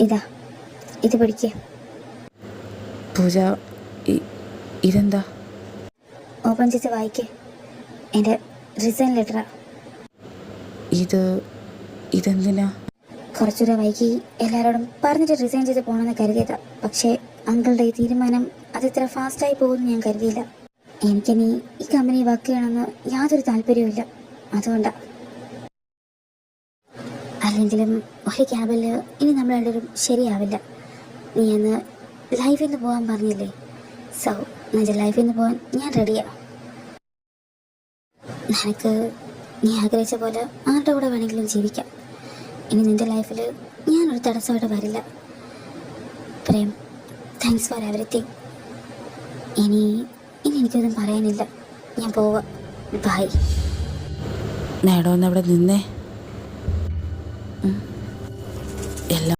ഇതാ, ഇത് പിടിക്കുക. പൂജ, ഇതെന്താ? ഓപ്പൺ ചെയ്ത് വായിക്കേ. എൻ്റെ റിസൈൻ ലെറ്ററാ. ഇതെന്തിനാ? കുറച്ചുകൂടെ വൈകി എല്ലാവരോടും പറഞ്ഞിട്ട് റിസൈൻ ചെയ്ത് പോകണമെന്ന് കരുതിയതാ. പക്ഷേ അങ്കിളുടെ ഈ തീരുമാനം അത് ഇത്ര ഫാസ്റ്റായി പോകുമെന്ന് ഞാൻ കരുതിയില്ല. എനിക്കിനി ഈ കമ്പനി വർക്ക് ചെയ്യണമെന്ന് യാതൊരു താല്പര്യവുമില്ല. അതുകൊണ്ടാണ്. അല്ലെങ്കിലും ഒരു ക്യാബിൽ ഇനി നമ്മൾ രണ്ടുപേരും ശരിയാവില്ല. നീ അന്ന് ലൈഫിൽ നിന്ന് പോകാൻ പറഞ്ഞില്ലേ? സോ നിന്റെ ലൈഫിൽ നിന്ന് പോകാൻ ഞാൻ റെഡിയാണ്. നിനക്ക് നീ ആഗ്രഹിച്ച പോലെ ആരുടെ കൂടെ വേണമെങ്കിലും ജീവിക്കാം. ഇനി നിന്റെ ലൈഫിൽ ഞാനൊരു തടസ്സമായിട്ട് വരില്ല. Prem, thanks for everything. ഇനി എനിക്കൊന്നും പറയാനില്ല. ഞാൻ പോവാം. ബൈ. നേടോന്നവിടെ നിന്നേ. എല്ലാം